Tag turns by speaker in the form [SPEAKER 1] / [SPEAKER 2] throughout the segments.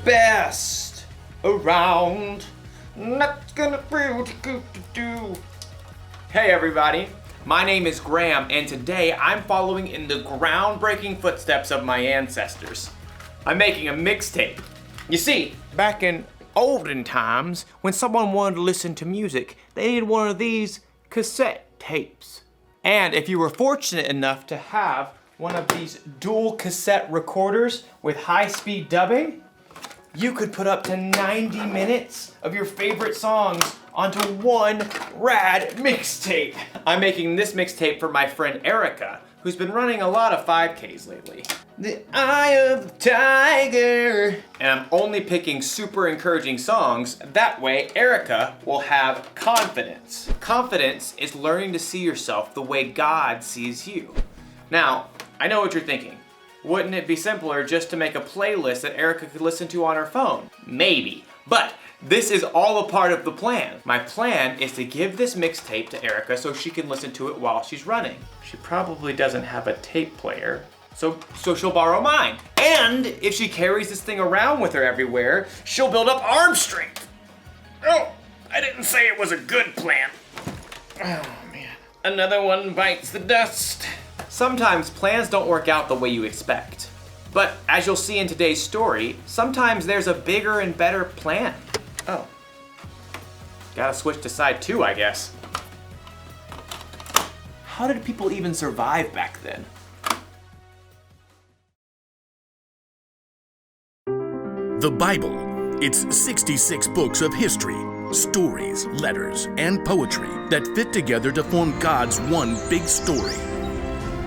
[SPEAKER 1] best around. Not gonna do. Hey everybody, my name is Graham, and today I'm following in the groundbreaking footsteps of my ancestors. I'm making a mixtape. You see, back in olden times, when someone wanted to listen to music, they needed one of these cassette tapes. And if you were fortunate enough to have one of these dual cassette recorders with high-speed dubbing, you could put up to 90 minutes of your favorite songs onto one rad mixtape. I'm making this mixtape for my friend Erica, who's been running a lot of 5Ks lately. The Eye of the Tiger. And I'm only picking super encouraging songs. That way, Erica will have confidence. Confidence is learning to see yourself the way God sees you. Now, I know what you're thinking. Wouldn't it be simpler just to make a playlist that Erica could listen to on her phone? Maybe, but this is all a part of the plan. My plan is to give this mixtape to Erica so she can listen to it while she's running. She probably doesn't have a tape player, so she'll borrow mine. And if she carries this thing around with her everywhere, she'll build up arm strength. Oh, I didn't say it was a good plan. Oh man, another one bites the dust. Sometimes plans don't work out the way you expect. But as you'll see in today's story, sometimes there's a bigger and better plan. Oh. Gotta switch to side 2, I guess. How did people even survive back then?
[SPEAKER 2] The Bible. It's 66 books of history, stories, letters, and poetry that fit together to form God's one big story.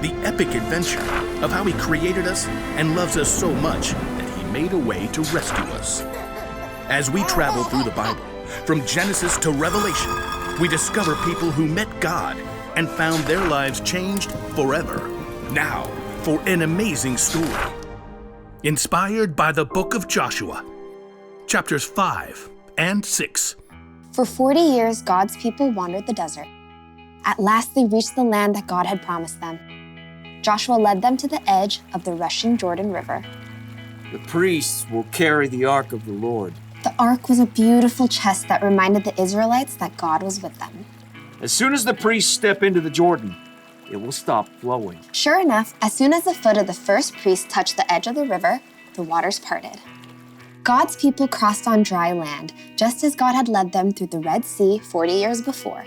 [SPEAKER 2] The epic adventure of how He created us and loves us so much that He made a way to rescue us. As we travel through the Bible, from Genesis to Revelation, we discover people who met God and found their lives changed forever. Now, for an amazing story. Inspired by the book of Joshua, chapters 5 and 6.
[SPEAKER 3] For 40 years, God's people wandered the desert. At last, they reached the land that God had promised them. Joshua led them to the edge of the rushing Jordan River.
[SPEAKER 4] The priests will carry the ark of the Lord.
[SPEAKER 3] The ark was a beautiful chest that reminded the Israelites that God was with them.
[SPEAKER 4] As soon as the priests step into the Jordan, it will stop flowing.
[SPEAKER 3] Sure enough, as soon as the foot of the first priest touched the edge of the river, the waters parted. God's people crossed on dry land, just as God had led them through the Red Sea 40 years before.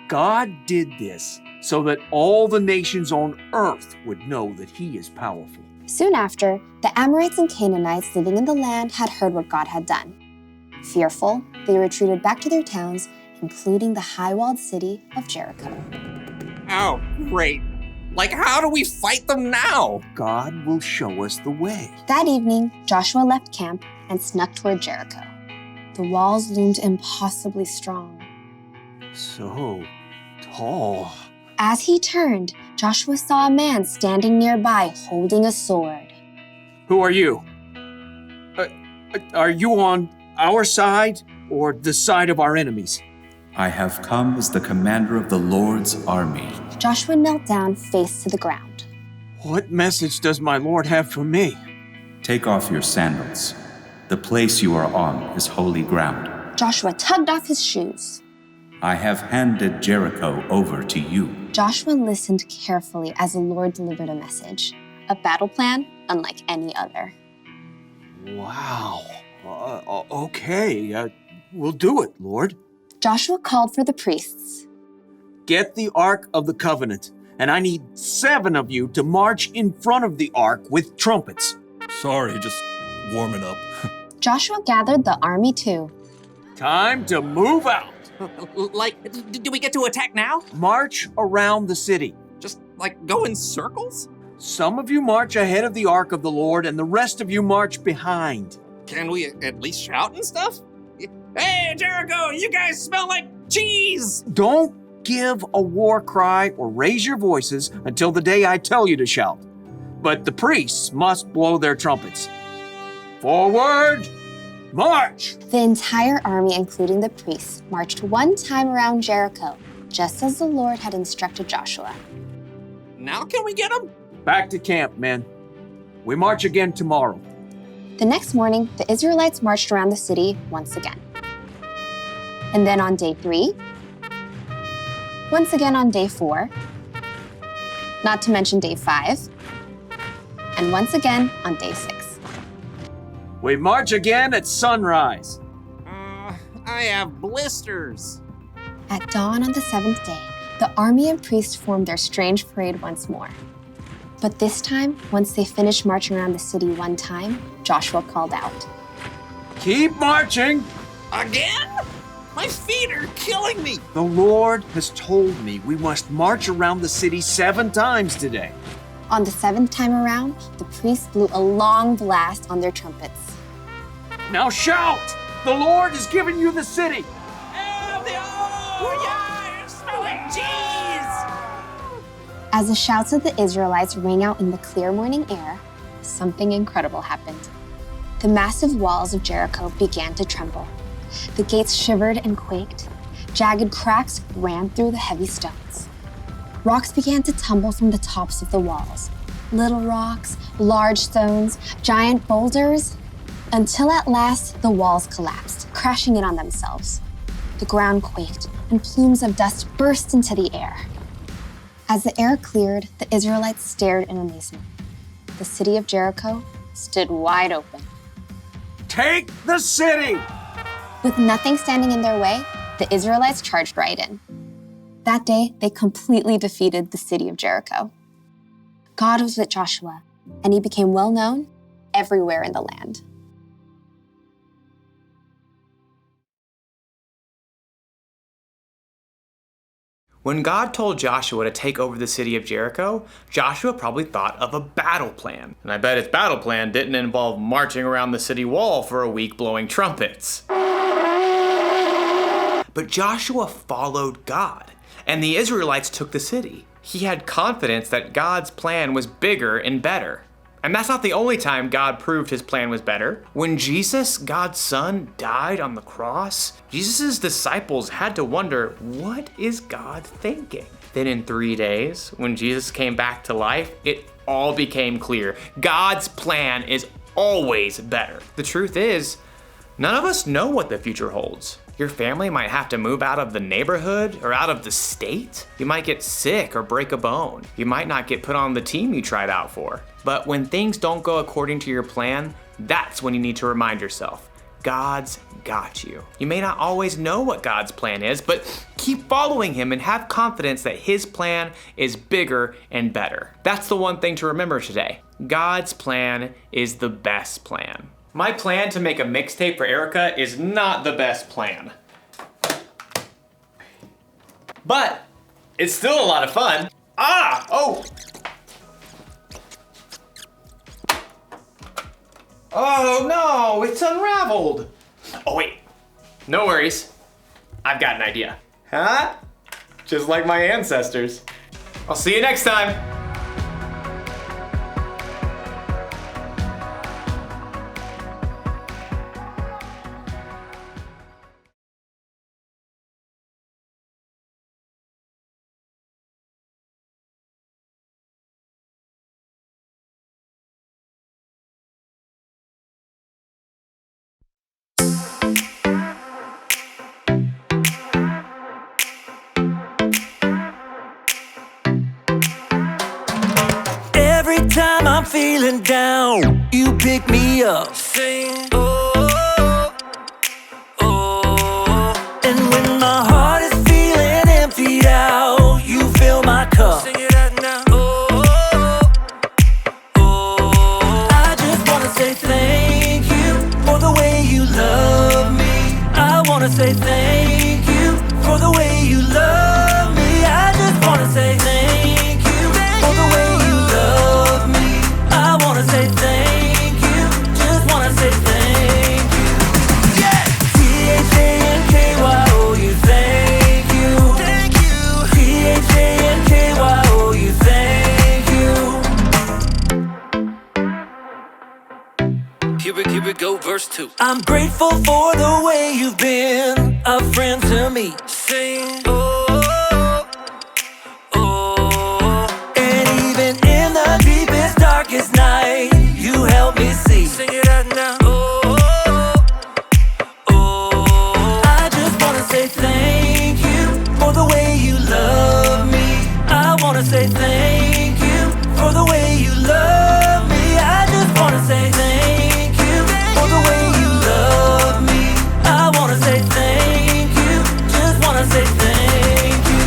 [SPEAKER 4] God did this so that all the nations on earth would know that He is powerful.
[SPEAKER 3] Soon after, the Amorites and Canaanites living in the land had heard what God had done. Fearful, they retreated back to their towns, including the high-walled city of Jericho.
[SPEAKER 5] Oh, great. Like, how do we fight them now?
[SPEAKER 4] God will show us the way.
[SPEAKER 3] That evening, Joshua left camp and snuck toward Jericho. The walls loomed impossibly strong.
[SPEAKER 4] So tall.
[SPEAKER 3] As he turned, Joshua saw a man standing nearby holding a sword.
[SPEAKER 4] Who are you? Are you on our side or the side of our enemies?
[SPEAKER 6] I have come as the commander of the Lord's army.
[SPEAKER 3] Joshua knelt down, face to the ground.
[SPEAKER 4] What message does my Lord have for me?
[SPEAKER 6] Take off your sandals. The place you are on is holy ground.
[SPEAKER 3] Joshua tugged off his shoes.
[SPEAKER 6] I have handed Jericho over to you.
[SPEAKER 3] Joshua listened carefully as the Lord delivered a message, a battle plan unlike any other.
[SPEAKER 4] Wow. Okay, we'll do it, Lord.
[SPEAKER 3] Joshua called for the priests.
[SPEAKER 4] Get the Ark of the Covenant, and I need 7 of you to march in front of the Ark with trumpets.
[SPEAKER 2] Sorry, just warming up.
[SPEAKER 3] Joshua gathered the army too.
[SPEAKER 4] Time to move out.
[SPEAKER 5] Like, do we get to attack now?
[SPEAKER 4] March around the city.
[SPEAKER 5] Just, like, go in circles?
[SPEAKER 4] Some of you march ahead of the Ark of the Lord, and the rest of you march behind.
[SPEAKER 5] Can we at least shout and stuff? Hey, Jericho, you guys smell like cheese!
[SPEAKER 4] Don't give a war cry or raise your voices until the day I tell you to shout. But the priests must blow their trumpets. Forward, march!
[SPEAKER 3] The entire army, including the priests, marched one time around Jericho, just as the Lord had instructed Joshua.
[SPEAKER 5] Now can we get them?
[SPEAKER 4] Back to camp, men. We march again tomorrow.
[SPEAKER 3] The next morning, the Israelites marched around the city once again. And then on day 3, once again on day 4, not to mention day 5, and once again on day 6.
[SPEAKER 4] We march again at sunrise.
[SPEAKER 5] I have blisters.
[SPEAKER 3] At dawn on the 7th day, the army and priests formed their strange parade once more. But this time, once they finished marching around the city one time, Joshua called out,
[SPEAKER 4] Keep marching.
[SPEAKER 5] Again? My feet are killing me.
[SPEAKER 4] The Lord has told me we must march around the city 7 times today.
[SPEAKER 3] On the 7th time around, the priests blew a long blast on their trumpets.
[SPEAKER 4] Now shout! The Lord has given you the city.
[SPEAKER 5] You're smelling cheese.
[SPEAKER 3] As the shouts of the Israelites rang out in the clear morning air, something incredible happened. The massive walls of Jericho began to tremble. The gates shivered and quaked. Jagged cracks ran through the heavy stones. Rocks began to tumble from the tops of the walls. Little rocks, large stones, giant boulders, until at last the walls collapsed, crashing in on themselves. The ground quaked, and plumes of dust burst into the air. As the air cleared, the Israelites stared in amazement. The city of Jericho stood wide open.
[SPEAKER 4] Take the city!
[SPEAKER 3] With nothing standing in their way, the Israelites charged right in. That day, they completely defeated the city of Jericho. God was with Joshua, and he became well known everywhere in the land.
[SPEAKER 1] When God told Joshua to take over the city of Jericho, Joshua probably thought of a battle plan. And I bet his battle plan didn't involve marching around the city wall for a week blowing trumpets. But Joshua followed God, and the Israelites took the city. He had confidence that God's plan was bigger and better. And that's not the only time God proved his plan was better. When Jesus, God's son, died on the cross, Jesus' disciples had to wonder, what is God thinking? Then in 3 days, when Jesus came back to life, it all became clear. God's plan is always better. The truth is, none of us know what the future holds. Your family might have to move out of the neighborhood or out of the state. You might get sick or break a bone. You might not get put on the team you tried out for. But when things don't go according to your plan, that's when you need to remind yourself, God's got you. You may not always know what God's plan is, but keep following him and have confidence that his plan is bigger and better. That's the one thing to remember today. God's plan is the best plan. My plan to make a mixtape for Erica is not the best plan. But it's still a lot of fun. Oh no, it's unraveled. Oh wait, no worries. I've got an idea. Huh? Just like my ancestors. I'll see you next time.
[SPEAKER 7] Every time I'm feeling down, you pick me up. Sing, oh, oh. And when my heart is feeling emptied out, you fill my cup. Sing it out now. Oh, oh. I just wanna say thank you for the way you love me. I wanna say thank you for the way you love me. I just wanna say thank you for the way you love me. I wanna say thank you, just wanna say thank you. Yeah! T-H-A-N-K-Y-O, you thank you. Thank you. T-H-A-N-K-Y-O, you thank you. Here we go, verse 2. I'm grateful for the way you've been a friend to me. Sing, oh, oh. And even in the deepest, darkest night, you help me see. Sing it out now. wanna say thank you for the way you love me. I just wanna say thank you for the way you love me. I wanna say thank you, just wanna say thank you.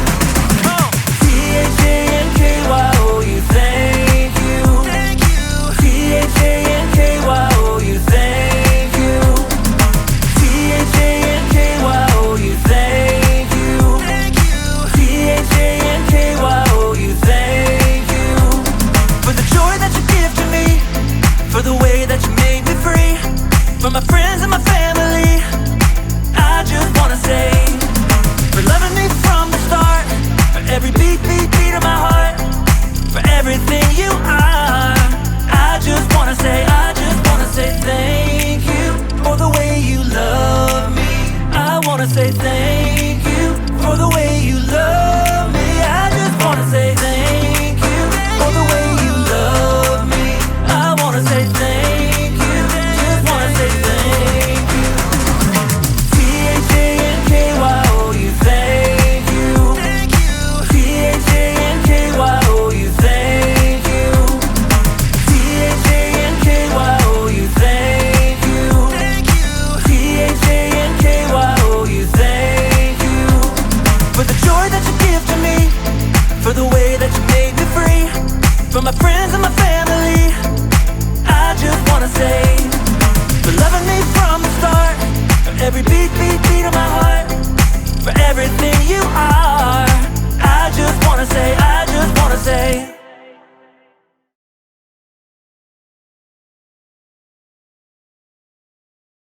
[SPEAKER 7] T-H-A-N-K-Y-O-U, thank you. T-H-A-N-K-Y-O-U, thank you. T-H-A-N-K-Y-O-U, thank you. T-H-A-N-K-Y-O-U, thank you. For the joy that you give to me, for the way that you made me free, for my friends and my family, I just wanna say, for loving me from the start, for every beat, beat, beat of my heart, for everything you are. I just wanna say thank you for the way you love me. I wanna say thank you for the way you love me. I just wanna say thank you for the way you love me. I wanna say thank you, just wanna say thank you. T-H-A-N-K-Y-O-U, thank you. T-H-A-N-K-Y-O-U, thank you. T-H-A-N-K-Y-O-U, thank you. T-H-A-N-K-Y-O-U, thank you. For the joy that you give to me, for the way that you made me free, for my friends and my family, I just wanna say, for loving me from the start, for every beat, beat, beat of my heart, for everything you are.